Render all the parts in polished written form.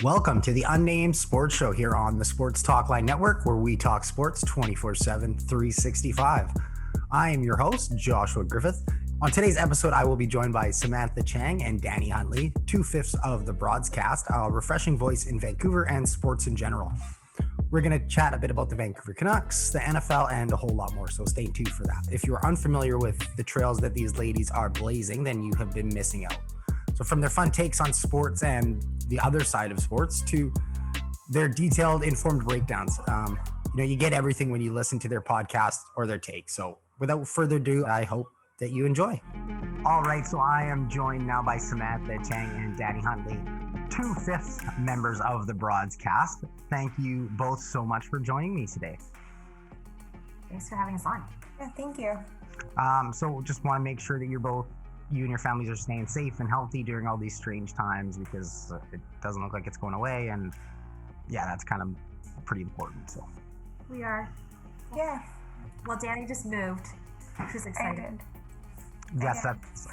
Welcome to the Unnamed Sports Show here on the Sports Talk Line Network, where we talk sports 24/7, 365. I am your host, Joshua Griffith. On today's episode, I will be joined by Samantha Chang and Dani Huntley, 2/5 of the Broadscast, a refreshing voice in Vancouver and sports in general. We're going to chat a bit about the Vancouver Canucks, the NFL, and a whole lot more, so stay tuned for that. If you're unfamiliar with the trails that these ladies are blazing, then you have been missing out. So from their fun takes on sports and the other side of sports to their detailed, informed breakdowns, you get everything when you listen to their podcast or their takes. So without further ado, I hope that you enjoy. All right, so I am joined now by Samantha Chang and Dani Huntley, 2/5 members of the Broadscast. Thank you both so much for joining me today. Thanks for having us on. Yeah, thank you. So just want to make sure that you and your families are staying safe and healthy during all these strange times, because it doesn't look like it's going away, and yeah, that's kind of pretty important. So we are. Yeah. Well, Dani just moved. She's excited. Yes,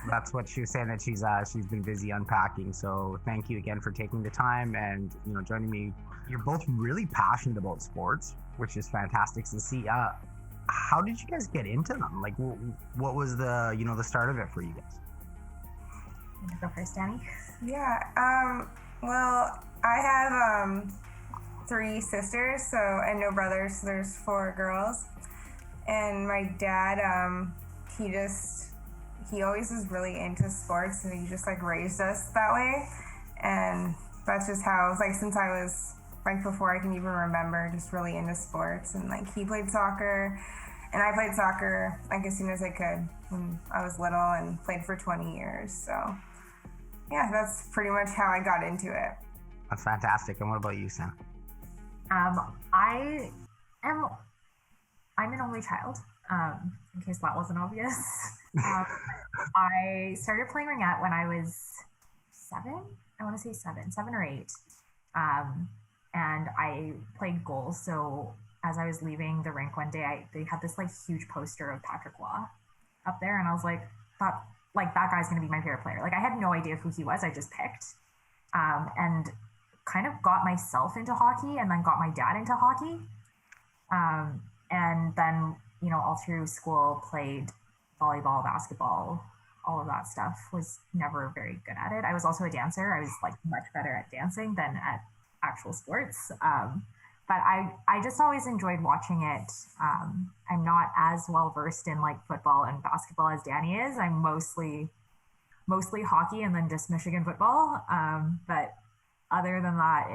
that's what she was saying, that she's been busy unpacking. So thank you again for taking the time and joining me. You're both really passionate about sports, which is fantastic to see. How did you guys get into them? Like, what was the start of it for you guys? You want to go first, Dani? Yeah. Well, I have 3 sisters, and no brothers. So there's 4 girls. And my dad, he always was really into sports, and he just raised us that way. And that's just how, since I was before I can even remember, just really into sports. And he played soccer, and I played soccer as soon as I could when I was little, and played for 20 years. So yeah, that's pretty much how I got into it. That's fantastic. And what about you, Sam? I'm an only child, in case that wasn't obvious. I started playing ringette when I was 7. I want to say 7 or 8. And I played goal. So as I was leaving the rink one day, they had this huge poster of Patrick up there. And I was that guy's going to be my favorite player. I had no idea who he was. I just picked, and kind of got myself into hockey, and then got my dad into hockey. And then, all through school, played volleyball, basketball, all of that stuff. Was never very good at it. I was also a dancer. I was much better at dancing than at actual sports. But I just always enjoyed watching it. I'm not as well versed in football and basketball as Dani is. I'm mostly hockey and then just Michigan football. But other than that,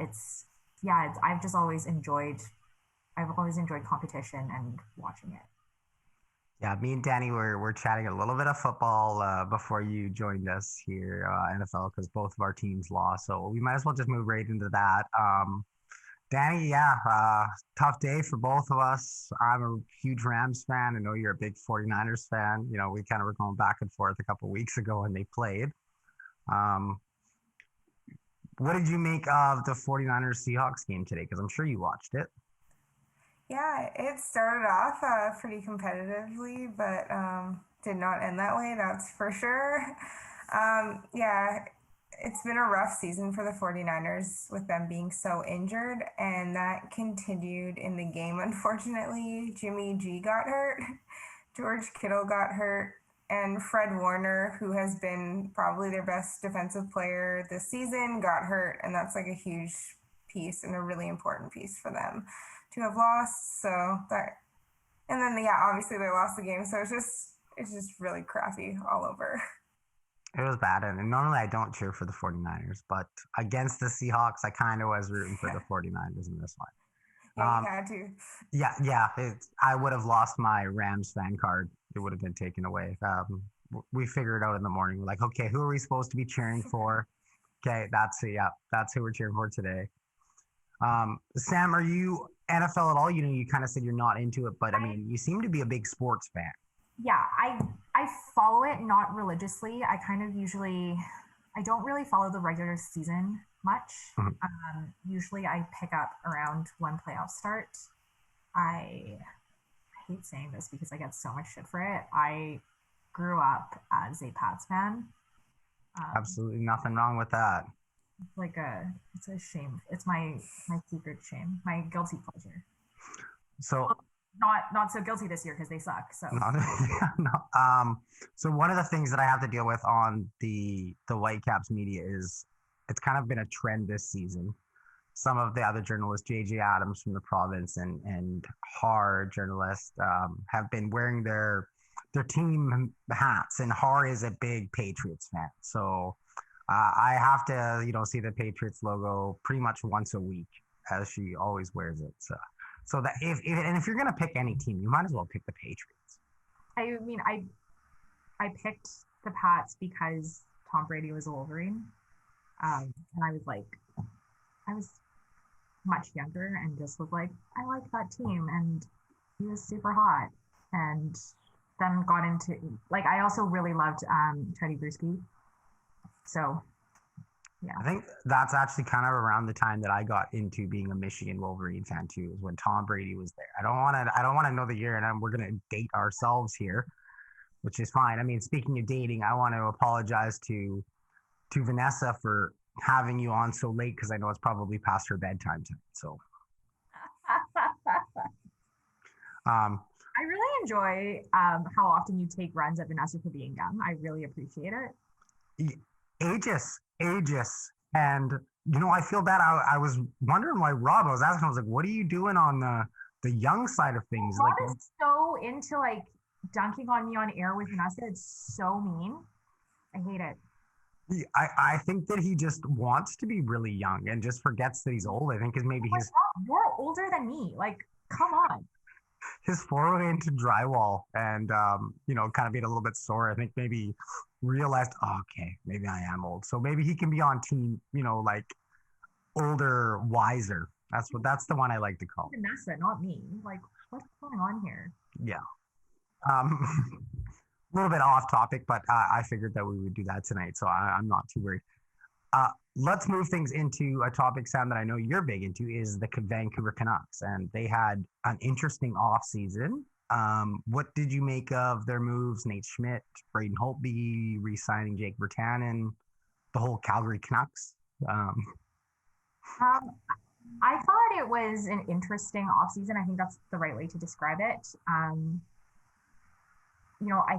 I've always enjoyed competition and watching it. Yeah, me and Dani were chatting a little bit of football before you joined us here, NFL, because both of our teams lost. So we might as well just move right into that. Dani, tough day for both of us. I'm a huge Rams fan. I know you're a big 49ers fan. We kind of were going back and forth a couple of weeks ago when they played. What did you make of the 49ers Seahawks game today? Because I'm sure you watched it. Yeah, it started off pretty competitively, but did not end that way, that's for sure. Yeah, it's been a rough season for the 49ers with them being so injured, and that continued in the game, unfortunately. Jimmy G got hurt, George Kittle got hurt, and Fred Warner, who has been probably their best defensive player this season, got hurt, and that's a huge piece and a really important piece for them to have lost. So that, and then obviously they lost the game, so it's just really crappy all over. It was bad, and normally I don't cheer for the 49ers, but against the Seahawks, I kind of was rooting for the 49ers in this one. Yeah, you had to. Yeah. I would have lost my Rams fan card. It would have been taken away. We figured it out in the morning. We're like, okay, who are we supposed to be cheering for? Okay, that's who we're cheering for today. Sam, are you NFL at all? You kind of said you're not into it, but you seem to be a big sports fan. Yeah, I follow it, not religiously. I don't really follow the regular season much. Mm-hmm. Usually I pick up around when playoffs start. I hate saying this because I get so much shit for it. I grew up as a Pats fan. Absolutely nothing wrong with that. It's a shame. It's my secret shame, my guilty pleasure. So Not so guilty this year because they suck. So no. So one of the things that I have to deal with on the Whitecaps media is it's kind of been a trend this season. Some of the other journalists, JJ Adams from the province and Har journalists, have been wearing their team hats, and Har is a big Patriots fan. So I have to, see the Patriots logo pretty much once a week, as she always wears it. So that if you're gonna pick any team, you might as well pick the Patriots. I mean, I picked the Pats because Tom Brady was a Wolverine, and I was much younger and just was like, I like that team, and he was super hot, and then got into I also really loved Teddy Bruschi, so. Yeah. I think that's actually kind of around the time that I got into being a Michigan Wolverine fan too, is when Tom Brady was there. I don't want to know the year, and we're going to date ourselves here, which is fine. I mean, speaking of dating, I want to apologize to Vanessa for having you on so late, because I know it's probably past her bedtime tonight. So I really enjoy how often you take runs at Vanessa for being young. I really appreciate it. Aegis. And, I feel bad. I was wondering why Rob, I was asking, I was like, what are you doing on the young side of things? Rob is so into dunking on me on air with Vanessa. It's so mean. I hate it. I think that he just wants to be really young and just forgets that he's old. I think because maybe you're older than me. Come on. His foray into drywall and, kind of being a little bit sore. I think maybe realized, okay, maybe I am old. So maybe he can be on team, older, wiser. That's the one I like to call. Vanessa, not me. What's going on here? Yeah. A little bit off topic, but I figured that we would do that tonight. So I'm not too worried. Let's move things into a topic, Sam, that I know you're big into, is the Vancouver Canucks. And they had an interesting offseason. What did you make of their moves? Nate Schmidt, Braden Holtby, re-signing Jake Virtanen, the whole Calgary Canucks? I thought it was an interesting offseason. I think that's the right way to describe it. I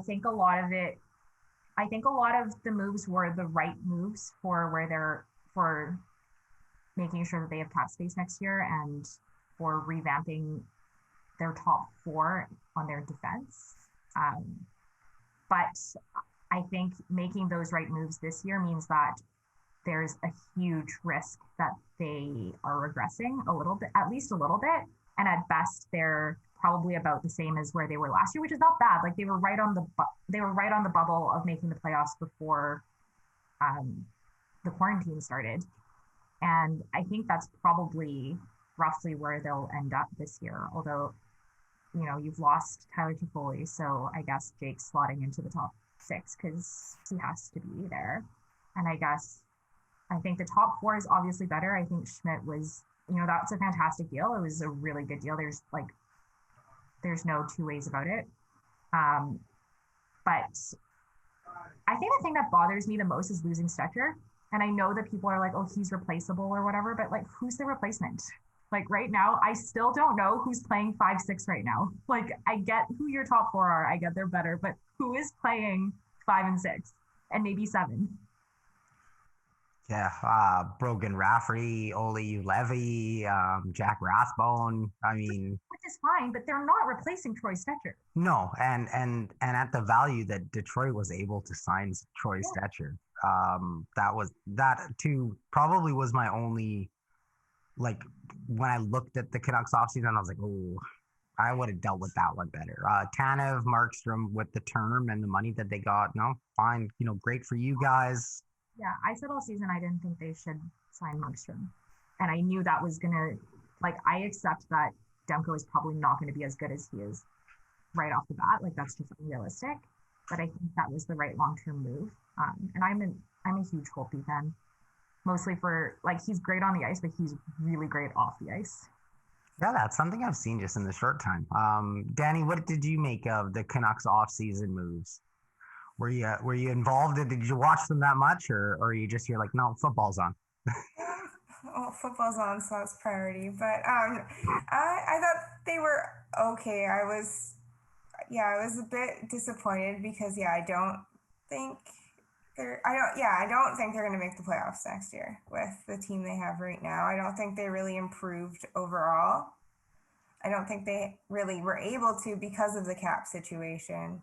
think a lot of the moves were the right moves for making sure that they have cap space next year and for revamping their top four on their defense. But I think making those right moves this year means that there's a huge risk that they are regressing a little bit, at least a little bit. And at best, they're probably about the same as where they were last year, which is not bad. They were right on the bubble of making the playoffs before the quarantine started. And I think that's probably roughly where they'll end up this year. Although, you've lost Tyler Toffoli, so I guess Jake's slotting into the top six because he has to be there. And I think the top four is obviously better. I think Schmidt was, that's a fantastic deal. It was a really good deal. There's no two ways about it. But I think the thing that bothers me the most is losing Stetcher. And I know that people are like, oh, he's replaceable or whatever, but who's the replacement? Right now, I still don't know who's playing 5-6 right now. I get who your top four are. I get they're better, but who is playing 5 and 6 and maybe 7? Yeah, Brogan Rafferty, Ole Levy, Jack Rathbone. I mean, which is fine, but they're not replacing Troy Stetcher. No, and at the value that Detroit was able to sign Troy Stetcher, that too probably was my only, when I looked at the Canucks offseason, I was like, oh, I would have dealt with that one better. Tanev, Markstrom, with the term and the money that they got, no, fine, great for you guys. Yeah, I said all season I didn't think they should sign Markstrom. And I knew that was going to, I accept that Demko is probably not going to be as good as he is right off the bat. That's just unrealistic. But I think that was the right long-term move. And I'm a huge Holtby fan. Mostly for, he's great on the ice, but he's really great off the ice. Yeah, that's something I've seen just in the short time. Dani, what did you make of the Canucks off-season moves? Were you involved? Did you watch them that much, or are you just here no, football's on? Well, football's on, so that's priority. But I thought they were okay. I was a bit disappointed because I don't think I don't think they're going to make the playoffs next year with the team they have right now. I don't think they really improved overall. I don't think they really were able to because of the cap situation.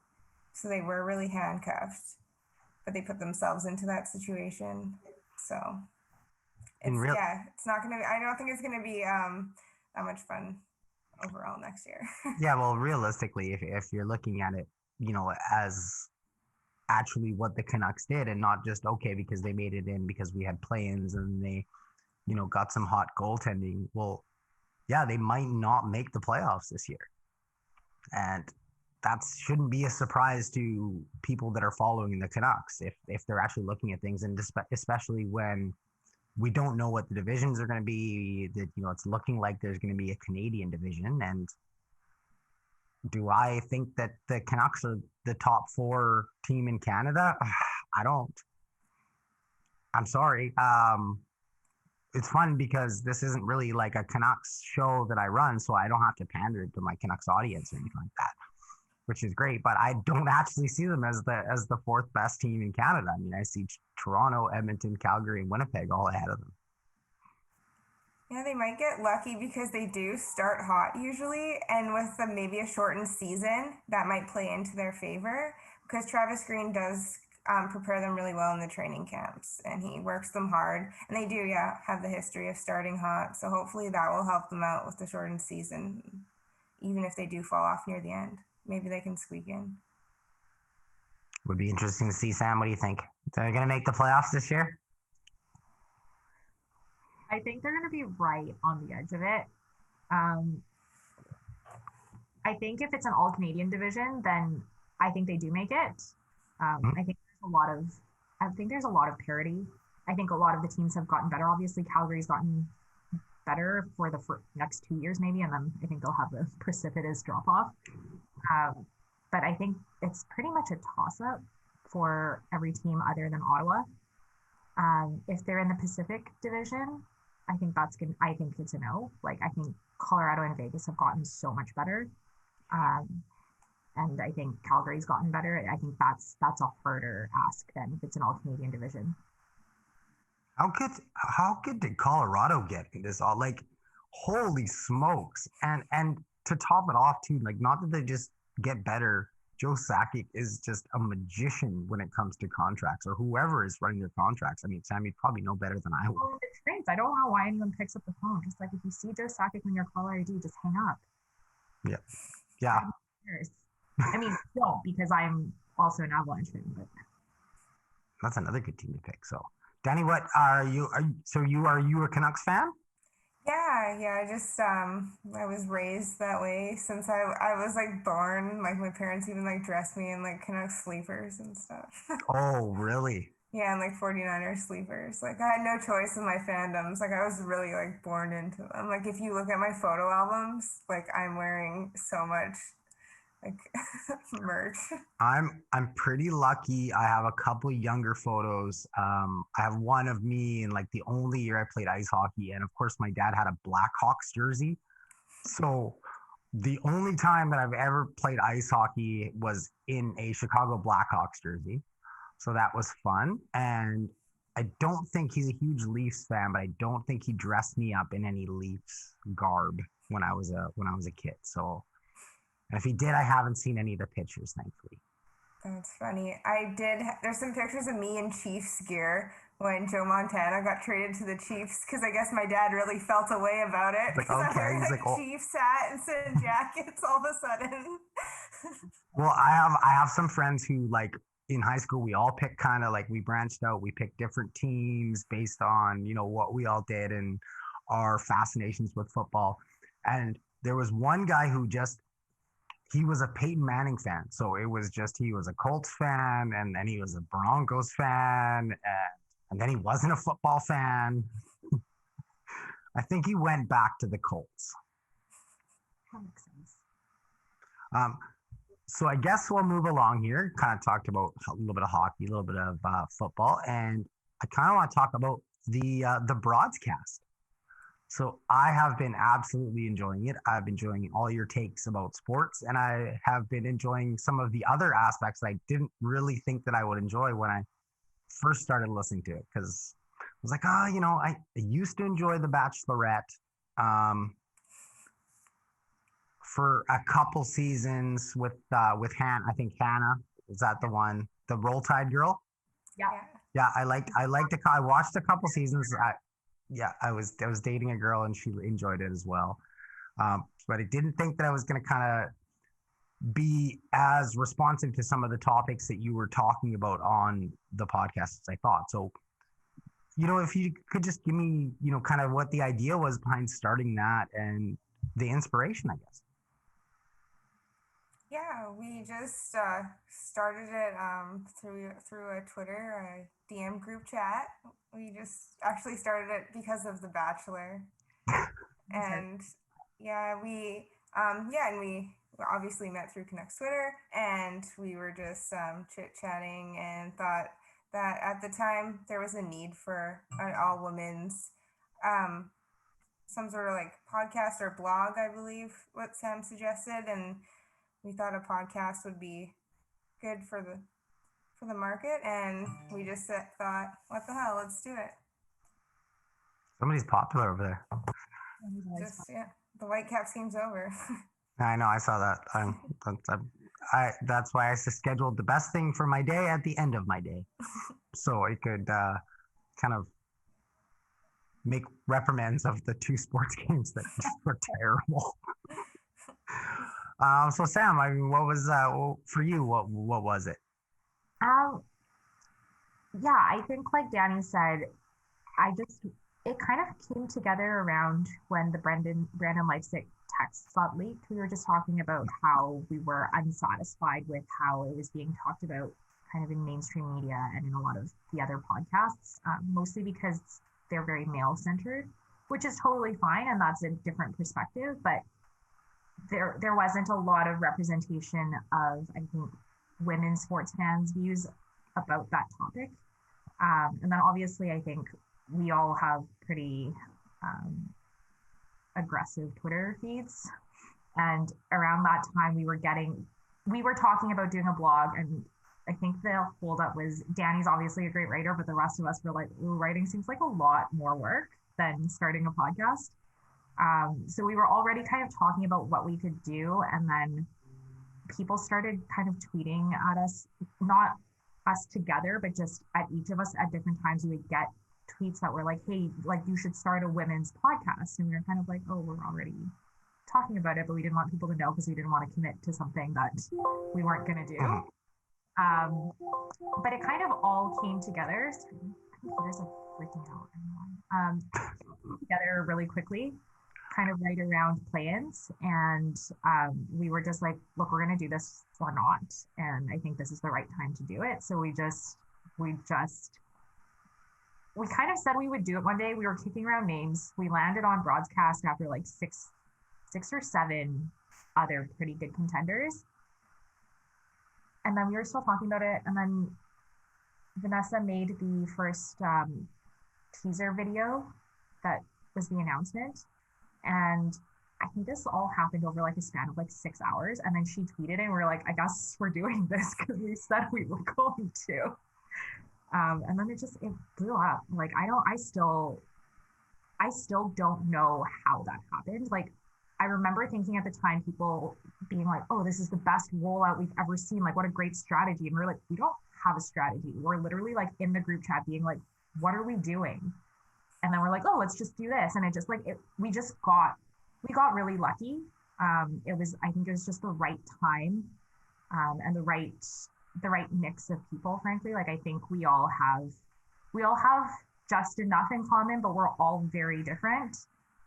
So they were really handcuffed, but they put themselves into that situation. So it's not going to be, I don't think it's going to be that much fun overall next year. Yeah, well, realistically, if you're looking at it, as actually what the Canucks did, and not just because they made it in because we had play-ins and they, got some hot goaltending. Well, yeah, they might not make the playoffs this year, and that shouldn't be a surprise to people that are following the Canucks if they're actually looking at things, and especially when we don't know what the divisions are going to be. That it's looking like there's going to be a Canadian division, and do I think that the Canucks are the top 4 team in Canada? I don't. I'm sorry. It's fun because this isn't really like a Canucks show that I run, so I don't have to pander to my Canucks audience or anything like that, which is great. But I don't actually see them as the 4th best team in Canada. I mean, I see Toronto, Edmonton, Calgary, and Winnipeg all ahead of them. Yeah, they might get lucky because they do start hot usually, and with maybe a shortened season, that might play into their favor because Travis Green does prepare them really well in the training camps, and he works them hard, and they do have the history of starting hot, so hopefully that will help them out with the shortened season, even if they do fall off near the end. Maybe they can squeak in. Would be interesting to see. Sam, what do you think? They're going to make the playoffs this year? I think they're going to be right on the edge of it. I think if it's an all-Canadian division, then I think they do make it. I think there's a lot of parity. I think a lot of the teams have gotten better. Obviously, Calgary's gotten better for the next 2 years maybe, and then I think they'll have the precipitous drop-off. But I think it's pretty much a toss-up for every team other than Ottawa. If they're in the Pacific Division, I think it's a no. Like, I think Colorado and Vegas have gotten so much better. And I think Calgary's gotten better. I think that's a harder ask than if it's an all-Canadian division. How good did Colorado get in this? All like, holy smokes! And to top it off too, like, not that they just get better. Joe Sakic is just a magician when it comes to contracts, or whoever is running their contracts. I mean, Sam, you'd probably know better than I would. Well, the trades, I don't know why anyone picks up the phone. Just like, if you see Joe Sakic on your caller ID, just hang up. Yeah. I mean, don't, because I'm also an Avalanche fan, but that's another good team to pick. So, Dani, what are you? Are you a Canucks fan? Yeah. Just I was raised that way since I was like born. Like, my parents even like dressed me in like Canucks sleepers and stuff. Oh, really? Yeah, and like 49ers sleepers. Like, I had no choice in my fandoms. Like, I was really like born into them. Like, if you look at my photo albums, like, I'm wearing so much like merch. I'm pretty lucky. I have a couple younger photos. I have one of me in like the only year I played ice hockey, and of course my dad had a Blackhawks jersey. So the only time that I've ever played ice hockey was in a Chicago Blackhawks jersey. So that was fun. And I don't think he's a huge Leafs fan, but I don't think he dressed me up in any Leafs garb when I was a kid. So, and if he did, I haven't seen any of the pictures, thankfully. That's funny. There's some pictures of me in Chiefs gear when Joe Montana got traded to the Chiefs, because I guess my dad really felt a way about it. Like, I'm okay, wearing he's like like, Chiefs hat instead of jackets all of a sudden. Well, I have some friends who, like, in high school, we all picked kind of like, we branched out. We picked different teams based on, what we all did and our fascinations with football. And there was one guy who he was a Peyton Manning fan. So it was just, he was a Colts fan, and then he was a Broncos fan, and then he wasn't a football fan. I think he went back to the Colts. that makes sense. So I guess we'll move along here. Kind of talked about a little bit of hockey, a little bit of football, and I kind of want to talk about the Broadscast. So I have been absolutely enjoying it. I've been enjoying all your takes about sports, and I have been enjoying some of the other aspects that I didn't really think that I would enjoy when I first started listening to it. Because I was like, I used to enjoy The Bachelorette for a couple seasons with Hannah. I think Hannah, is that the one, the Roll Tide girl? Yeah. Yeah, I watched a couple seasons. I was dating a girl and she enjoyed it as well. But I didn't think that I was going to kind of be as responsive to some of the topics that you were talking about on the podcast as I thought. So, if you could just give me, kind of what the idea was behind starting that and the inspiration, I guess. Yeah, we just started it through a Twitter, a DM group chat. We just actually started it because of The Bachelor, and we obviously met through Canucks Twitter, and we were just chit chatting and thought that at the time there was a need for an all women's some sort of like podcast or blog, I believe what Sam suggested, and we thought a podcast would be good for the market, and we just thought, what the hell, let's do it. Somebody's popular over there. The Whitecaps game's over. I know, I saw that. That's why I scheduled the best thing for my day at the end of my day, so I could kind of make reprimands of the two sports games that were terrible. So Sam, I mean, what was for you? What was it? Yeah, I think like Dani said, it kind of came together around when the Brandon Leipzig text got leaked. We were just talking about how we were unsatisfied with how it was being talked about kind of in mainstream media and in a lot of the other podcasts, mostly because they're very male-centered, which is totally fine, and that's a different perspective, but there wasn't a lot of representation of, I think, women sports fans' views about that topic. And then obviously, I think we all have pretty aggressive Twitter feeds. And around that time, we were talking about doing a blog, and I think the holdup was Dani's obviously a great writer, but the rest of us were like, ooh, writing seems like a lot more work than starting a podcast. So we were already kind of talking about what we could do, and then people started kind of tweeting at us, not us together, but just at each of us at different times. We would get tweets that were like, hey, like you should start a women's podcast. And we were kind of like, oh, we're already talking about it, but we didn't want people to know because we didn't want to commit to something that we weren't going to do. But it kind of all came together. There's like freaking out. Together really quickly, kind of right around play-ins, and we were just like, look, we're going to do this or not, and I think this is the right time to do it. So we kind of said we would do it one day. We were kicking around names. We landed on Broadscast after like six or seven other pretty good contenders, and then we were still talking about it, and then Vanessa made the first teaser video that was the announcement. And I think this all happened over like a span of like 6 hours. And then she tweeted and we're like, I guess we're doing this because we said we were going to. And then it blew up. Like, I still don't know how that happened. Like, I remember thinking at the time, people being like, oh, this is the best rollout we've ever seen. Like, what a great strategy. And we're like, we don't have a strategy. We're literally like in the group chat being like, what are we doing? And then we're like, oh, let's just do this. And it just we got really lucky. I think it was just the right time and the right mix of people, frankly. Like, I think we all have just enough in common, but we're all very different.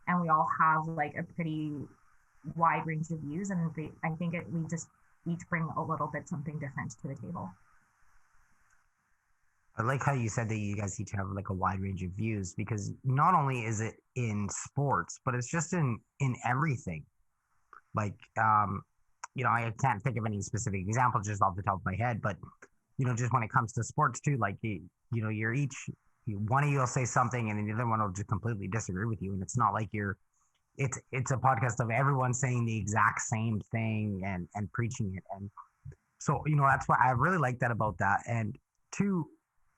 And we all have like a pretty wide range of views. And I think we just each bring a little bit something different to the table. I like how you said that you guys each have like a wide range of views, because not only is it in sports, but it's just in everything. Like, I can't think of any specific example just off the top of my head, but, just when it comes to sports too, like, you're each one of you will say something and the other one will just completely disagree with you, and it's not like it's a podcast of everyone saying the exact same thing and preaching it. And so, that's why I really like that about that. And two,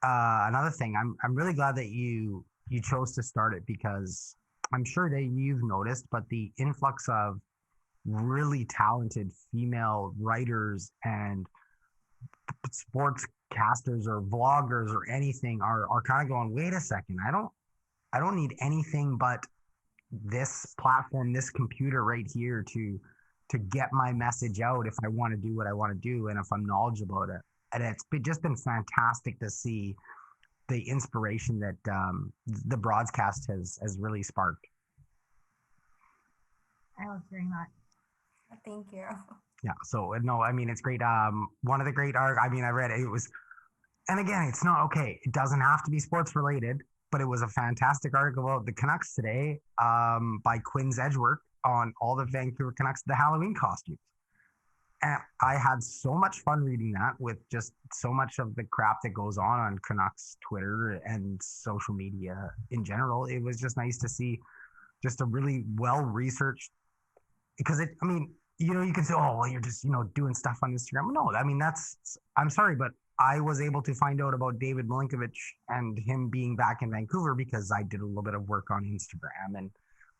another thing, I'm really glad that you chose to start it, because I'm sure that you've noticed, but the influx of really talented female writers and sportscasters or vloggers or anything are kind of going, wait a second, I don't need anything but this platform, this computer right here to get my message out if I want to do what I want to do and if I'm knowledgeable about it. And it's just been fantastic to see the inspiration that the Broadscast has really sparked. I love hearing that. Thank you. Yeah. So no, I mean, it's great. One of the great art. I mean, I read it. It was, and again, it's not okay. It doesn't have to be sports related, but it was a fantastic article about the Canucks today, by Quinn's Edgework on all the Vancouver Canucks, the Halloween costumes. And I had so much fun reading that, with just so much of the crap that goes on Canucks Twitter and social media in general. It was just nice to see just a really well-researched, because you can say, oh, well, you're just, doing stuff on Instagram. No, I mean, I'm sorry, but I was able to find out about David Milinkovic and him being back in Vancouver because I did a little bit of work on Instagram and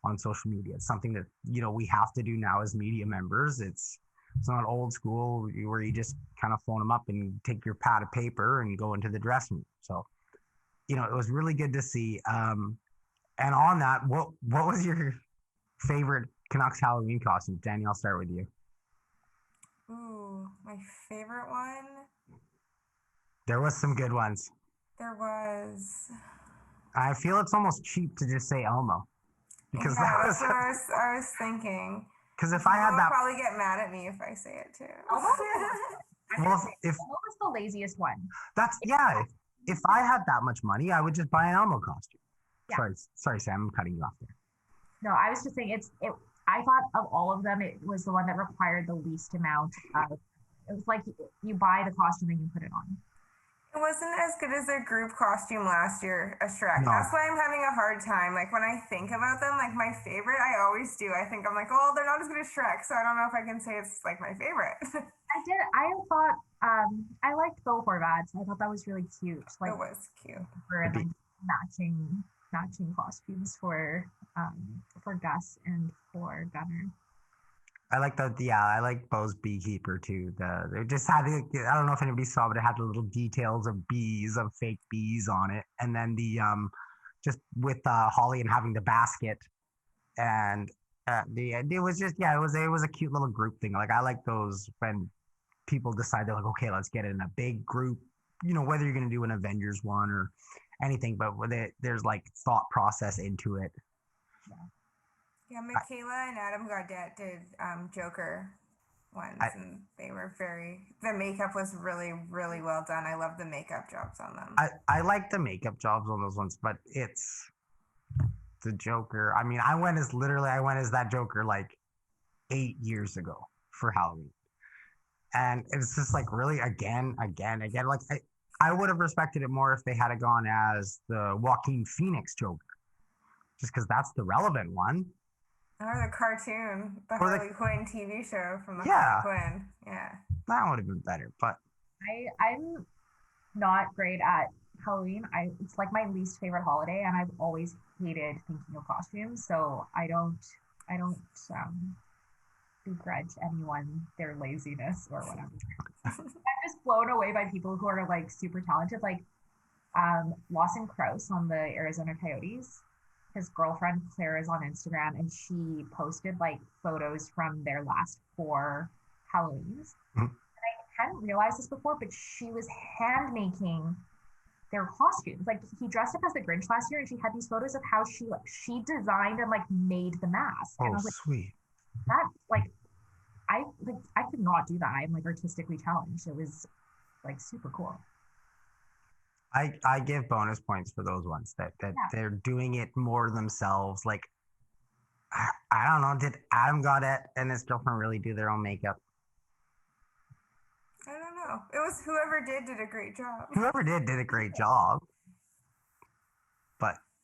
on social media. It's something that, we have to do now as media members. It's not old school where you just kind of phone them up and take your pad of paper and go into the dressing room. So, it was really good to see. And on that, what was your favorite Canucks Halloween costume? Dani, I'll start with you. Ooh, my favorite one? There was some good ones. There was. I feel it's almost cheap to just say Elmo. Because that's what I was thinking. Because if I had that, probably get mad at me if I say it too. Well, if Elmo was the laziest one. If I had that much money, I would just buy an Elmo costume. Yeah. Sorry, Sam, I'm cutting you off there. No, I was just saying I thought of all of them, it was the one that required the least amount of. It was like you buy the costume and you put it on. It wasn't as good as their group costume last year, a Shrek. No. That's why I'm having a hard time. Like, when I think about them, like, my favorite, I always do. I think I'm like, oh, they're not as good as Shrek, so I don't know if I can say it's, like, my favorite. I thought, I liked Bill Horvath's. I thought that was really cute. Like, it was cute. And like matching costumes for Gus and for Gunnar. I like Bo's beekeeper too. It just had, I don't know if anybody saw, but it had the little details of fake bees on it, and then the just with Holly and having the basket, and it was just it was a cute little group thing. Like, I like those when people decide they're like, okay, let's get in a big group. Whether you're gonna do an Avengers one or anything, but there's like thought process into it. Yeah, Michaela and Adam Gaudette did Joker ones, and they were the makeup was really, really well done. I love the makeup jobs on them. I like the makeup jobs on those ones, but it's the Joker. I mean, I went as that Joker like 8 years ago for Halloween. And it's just like, really, again. Like, I would have respected it more if they had gone as the Joaquin Phoenix Joker, just because that's the relevant one. Or the cartoon, the Harley Quinn TV show from the Harley Quinn. Yeah. That would have been better, but I'm not great at Halloween. It's like my least favorite holiday, and I've always hated thinking of costumes, so I don't begrudge anyone their laziness or whatever. I'm just blown away by people who are like super talented, like Lawson Krause on the Arizona Coyotes. His girlfriend Claire is on Instagram, and she posted like photos from their last 4 Halloweens. Mm-hmm. And I hadn't realized this before, but she was hand making their costumes. Like, he dressed up as the Grinch last year, and she had these photos of how she designed and like made the mask. Oh, and I was like, sweet. That I could not do that. I'm like artistically challenged. It was like super cool. I give bonus points for those ones that they're doing it more themselves. Like, I don't know, did Adam Gaudette and his girlfriend really do their own makeup? I don't know. It was whoever did a great job. Whoever did a great job.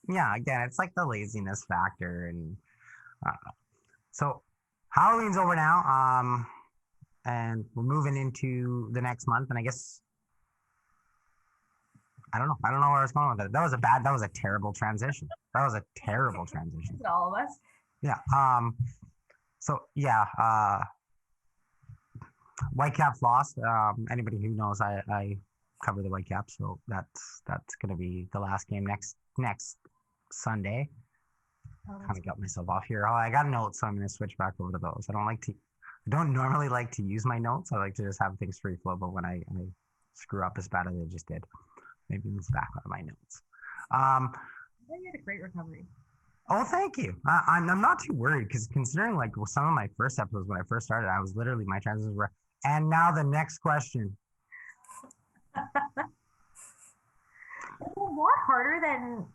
yeah, again, it's like the laziness factor, and so Halloween's over now. And we're moving into the next month, and I guess I don't know where I was going with it. That was a terrible transition. That was a terrible transition. All of us. Yeah. So yeah. Whitecaps lost. Anybody who knows, I cover the Whitecaps, so that's gonna be the last game next Sunday. Kind of got myself off here. Oh, I got notes, so I'm gonna switch back over to those. I don't normally like to use my notes. I like to just have things free flow, but when I screw up as bad as I just did, maybe it's back on my notes. You had a great recovery. Oh, thank you. I'm not too worried because considering like some of my first episodes when I first started, I was literally my transitions were. And now the next question. It's a lot harder than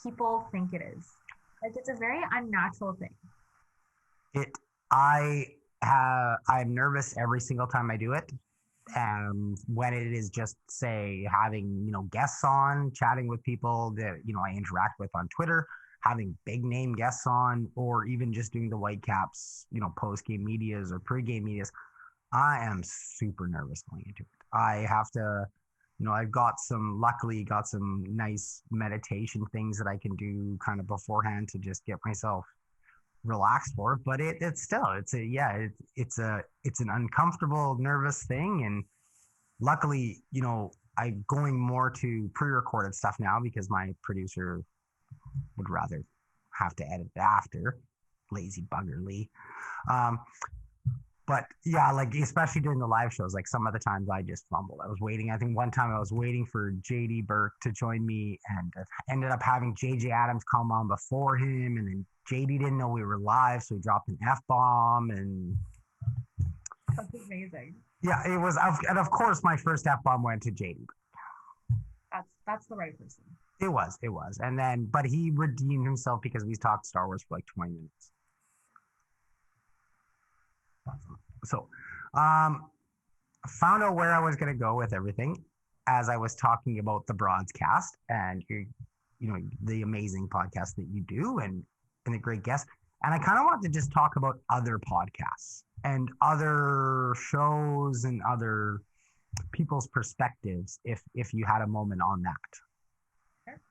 people think it is. Like it's a very unnatural thing. I'm nervous every single time I do it. When it is just say having, guests on, chatting with people that, I interact with on Twitter, having big name guests on, or even just doing the Whitecaps, post game medias or pre-game medias, I am super nervous going into it. I have to, I've luckily got some nice meditation things that I can do kind of beforehand to just get myself relaxed for it, but it's an uncomfortable, nervous thing, and luckily I'm going more to pre-recorded stuff now because my producer would rather have to edit it after, lazy bugger Lee. But yeah, like especially during the live shows, like some of the times I just fumbled. I think one time I was waiting for JD Burke to join me, and ended up having JJ Adams come on before him, and then JD didn't know we were live, so he dropped an F-bomb, and that's amazing. Yeah, it was, and of course my first F-bomb went to JD. That's the right person. It was, and then but he redeemed himself because we talked Star Wars for like 20 minutes. So, found out where I was going to go with everything as I was talking about the Broadscast and the amazing podcast that you do and the great guests. And I kind of want to just talk about other podcasts and other shows and other people's perspectives if you had a moment on that. Sure.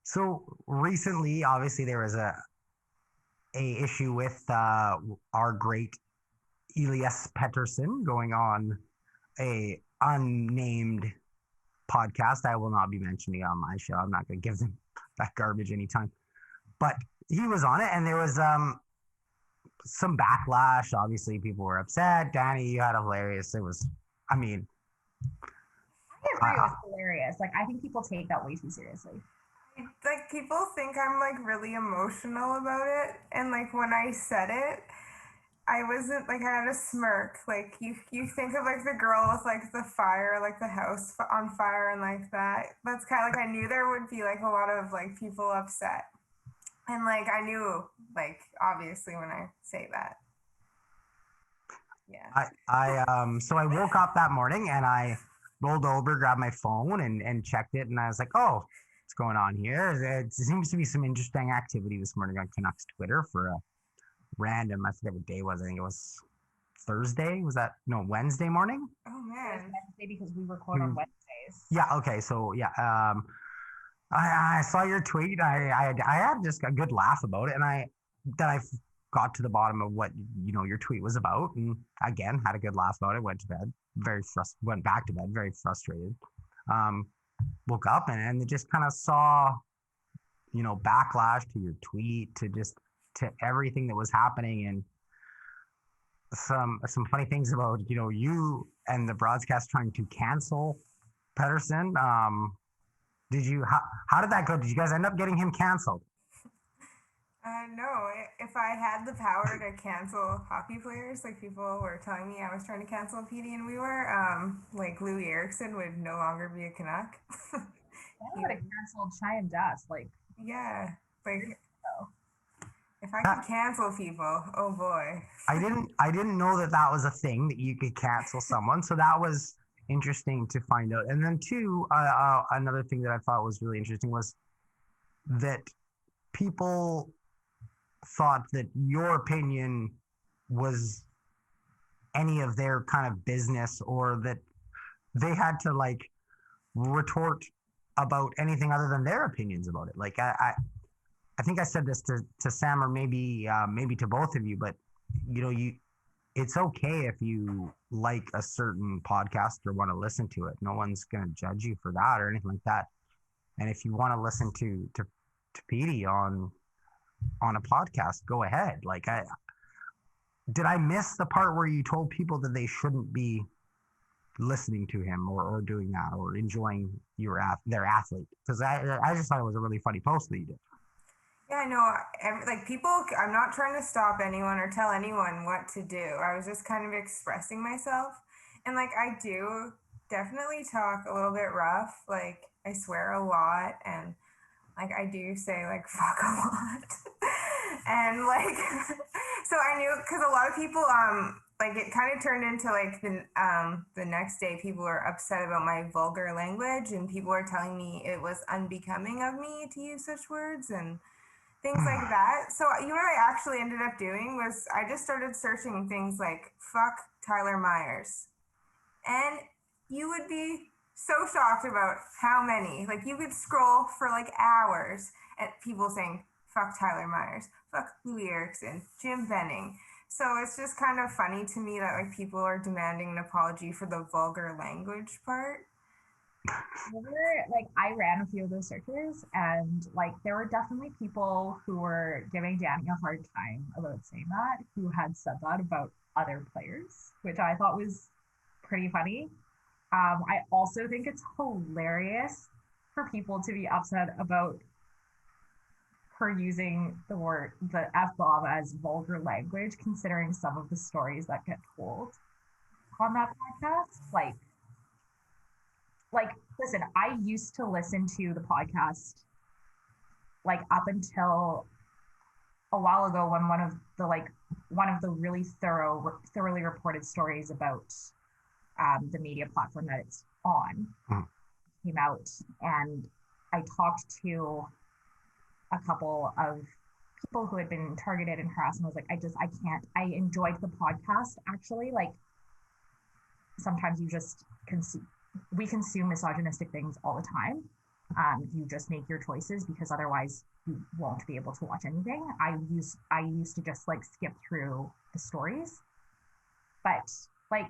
So recently, obviously, there was a issue with our great Elias Pettersson going on a unnamed podcast. I will not be mentioning it on my show. I'm not going to give them that garbage anytime. But he was on it, and there was some backlash. Obviously, people were upset. Dani, you had a hilarious. I agree. It was hilarious. Like, I think people take that way too seriously. Like, people think I'm like really emotional about it, and like when I said it, I wasn't like, I had a smirk. Like you think of like the girl with like the fire, like the house on fire and like that. That's kind of like, I knew there would be like a lot of like people upset. And like, I knew like, obviously when I say that. Yeah. So I woke up that morning and I rolled over, grabbed my phone and checked it. And I was like, oh, what's going on here? There seems to be some interesting activity this morning on Canucks Twitter for a random, I forget what day it was. I think it was Thursday. Was that Wednesday morning? Oh man, Wednesday because we record on Wednesdays. Yeah. Okay. So yeah, I saw your tweet. I had just a good laugh about it, and I got to the bottom of what your tweet was about, and again had a good laugh about it. Went to bed went back to bed very frustrated. Woke up and just kind of saw backlash to your tweet, to everything that was happening, and some funny things about you and the Broadscast trying to cancel Pettersson. How did that go? Did you guys end up getting him canceled? No. If I had the power to cancel hockey players, like people were telling me I was trying to cancel Petey and we were, like Louis Eriksson would no longer be a Canuck. I would have canceled Chai and Dust. Like, yeah, like. If I could cancel people, oh boy. I didn't know that was a thing, that you could cancel someone. So that was interesting to find out. And then two, another thing that I thought was really interesting was that people thought that your opinion was any of their kind of business, or that they had to like retort about anything other than their opinions about it. Like I think I said this to Sam, or maybe to both of you, but it's okay if you like a certain podcast or want to listen to it. No one's going to judge you for that or anything like that. And if you want to listen to Petey on a podcast, go ahead. Like, did I miss the part where you told people that they shouldn't be listening to him or doing that or enjoying their athlete? Because I just thought it was a really funny post that you did. Yeah, no, like people, I'm not trying to stop anyone or tell anyone what to do. I was just kind of expressing myself. And like, I do definitely talk a little bit rough. Like, I swear a lot. And like, I do say like, fuck a lot. And like, so I knew, because a lot of people, like it kind of turned into like the next day people were upset about my vulgar language, and people were telling me it was unbecoming of me to use such words and things like that. So you know what I actually ended up doing was I just started searching things like fuck Tyler Myers. And you would be so shocked about how many. Like you could scroll for like hours at people saying fuck Tyler Myers, fuck Louis Erickson, Jim Benning. So it's just kind of funny to me that like people are demanding an apology for the vulgar language part. Like I ran a few of those searches, and like there were definitely people who were giving Dani a hard time about saying that, who had said that about other players, which I thought was pretty funny. I also think it's hilarious for people to be upset about her using the F-bomb as vulgar language, considering some of the stories that get told on that podcast. Like, listen, I used to listen to the podcast like up until a while ago, when one of the really thoroughly reported stories about the media platform that it's on came out, and I talked to a couple of people who had been targeted and harassed, and I was like, I enjoyed the podcast actually. Like sometimes we consume misogynistic things all the time. You just make your choices because otherwise you won't be able to watch anything. I used to just like skip through the stories, but like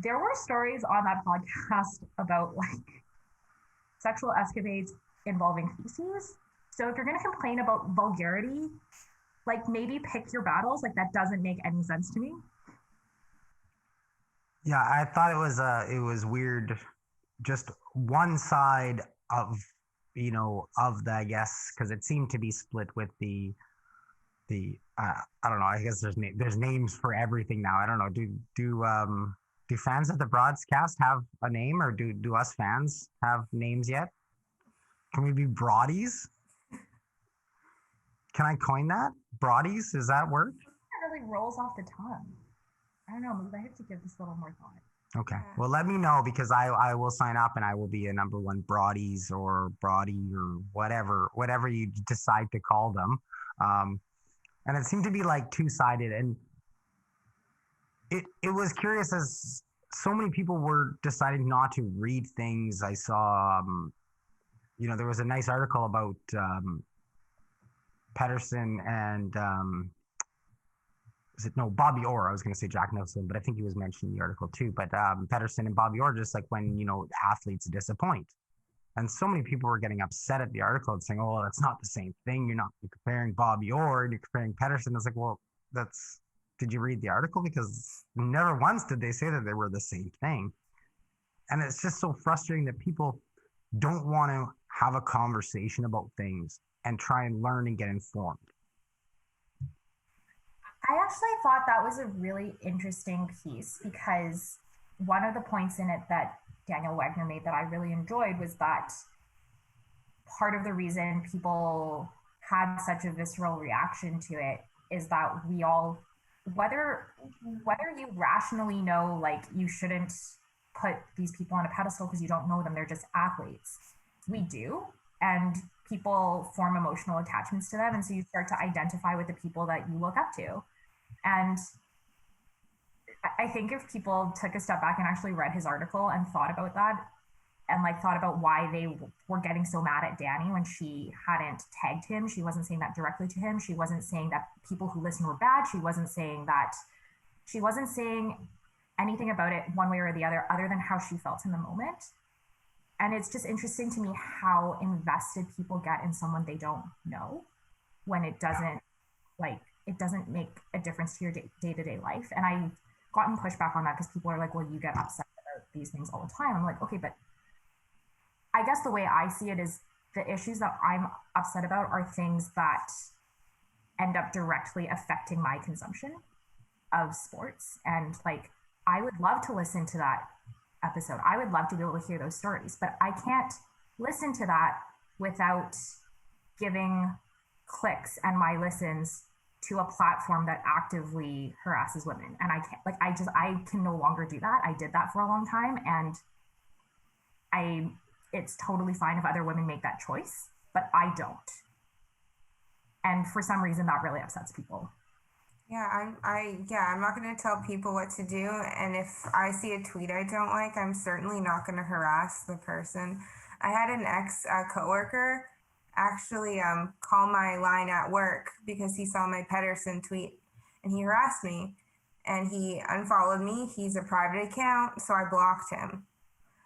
there were stories on that podcast about like sexual escapades involving feces. So if you're going to complain about vulgarity, like maybe pick your battles. Like that doesn't make any sense to me. Yeah, I thought it was weird. Just one side of the, I guess, because it seemed to be split with the I don't know. I guess there's names for everything now. I don't know. Do fans of the Broadscast have a name, or do us fans have names yet? Can we be Broadies? Can I coin that? Broadies? Does that work? It really rolls off the tongue. I don't know. Maybe I have to give this a little more thought. Okay. Well, let me know, because I will sign up and I will be a number one Broadies or Broady or whatever you decide to call them. And it seemed to be like two-sided, and it was curious, as so many people were deciding not to read things. I saw, there was a nice article about Pedersen and Bobby Orr. I was going to say Jack Nicholson, but I think he was mentioned in the article too. But Pedersen and Bobby Orr, just like when, athletes disappoint. And so many people were getting upset at the article and saying, oh, well, that's not the same thing. You're comparing Bobby Orr and you're comparing Pedersen. It's like, well, did you read the article? Because never once did they say that they were the same thing. And it's just so frustrating that people don't want to have a conversation about things and try and learn and get informed. I actually thought that was a really interesting piece, because one of the points in it that Daniel Wagner made that I really enjoyed was that part of the reason people had such a visceral reaction to it is that we all, whether you rationally know like you shouldn't put these people on a pedestal because you don't know them, they're just athletes. We do. And people form emotional attachments to them. And so you start to identify with the people that you look up to. And I think if people took a step back and actually read his article and thought about that, and like thought about why they were getting so mad at Dani when she hadn't tagged him. She wasn't saying that directly to him. She wasn't saying that people who listen were bad. She wasn't saying anything about it one way or the other than how she felt in the moment. And it's just interesting to me how invested people get in someone they don't know when it doesn't make a difference to your day-to-day life. And I've gotten pushback on that because people are like, well, you get upset about these things all the time. I'm like, okay, but I guess the way I see it is the issues that I'm upset about are things that end up directly affecting my consumption of sports. And like, I would love to listen to that episode. I would love to be able to hear those stories, but I can't listen to that without giving clicks and my listens to a platform that actively harasses women. And I can't, I can no longer do that. I did that for a long time, and it's totally fine if other women make that choice, but I don't. And for some reason that really upsets people. Yeah, I'm not going to tell people what to do. And if I see a tweet I don't like, I'm certainly not going to harass the person. I had an coworker actually call my line at work because he saw my Pedersen tweet, and he harassed me, and he unfollowed me. He's a private account, so I blocked him.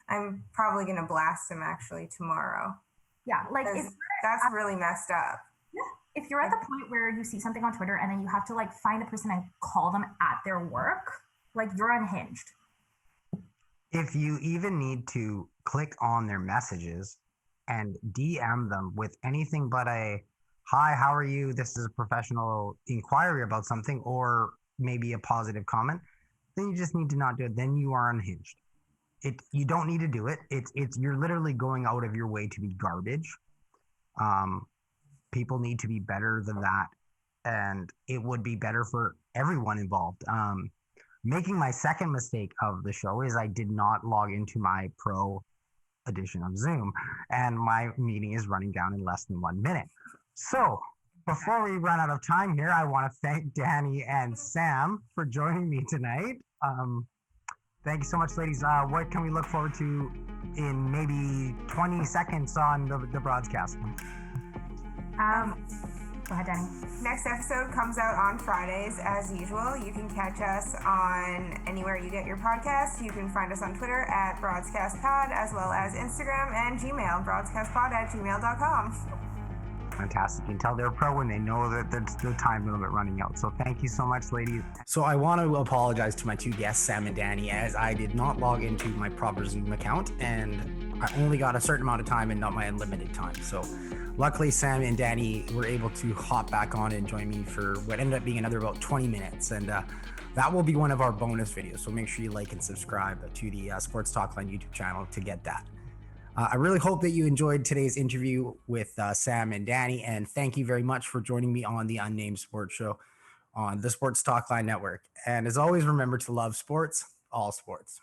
I'm probably going to blast him actually tomorrow. Yeah, like that's really messed up. Yeah, if you're at the point where you see something on Twitter and then you have to like find the person and call them at their work, like you're unhinged. If you even need to click on their messages and DM them with anything but a, hi, how are you? This is a professional inquiry about something, or maybe a positive comment, then you just need to not do it. Then you are unhinged. You don't need to do it. You're literally going out of your way to be garbage. People need to be better than that, and it would be better for everyone involved. Making my second mistake of the show is I did not log into my pro edition of Zoom, and my meeting is running down in less than 1 minute. So before we run out of time here, I want to thank Dani and Sam for joining me tonight. Thank you so much, ladies. What can we look forward to in maybe 20 seconds on the broadcast? Go ahead, Dani. Next episode comes out on Fridays, as usual. You can catch us on anywhere you get your podcasts. You can find us on Twitter at BroadscastPod, as well as Instagram and Gmail, broadcastpod@gmail.com. Fantastic. You can tell they're pro when they know that the time limit running out. So thank you so much, ladies. So I want to apologize to my two guests, Sam and Dani, as I did not log into my proper Zoom account, and I only got a certain amount of time and not my unlimited time. So luckily, Sam and Dani were able to hop back on and join me for what ended up being another about 20 minutes. And that will be one of our bonus videos. So make sure you like and subscribe to the Sports Talkline YouTube channel to get that. I really hope that you enjoyed today's interview with Sam and Dani, and thank you very much for joining me on the Unnamed Sports Show on the Sports Talkline Network. And as always, remember to love sports, all sports.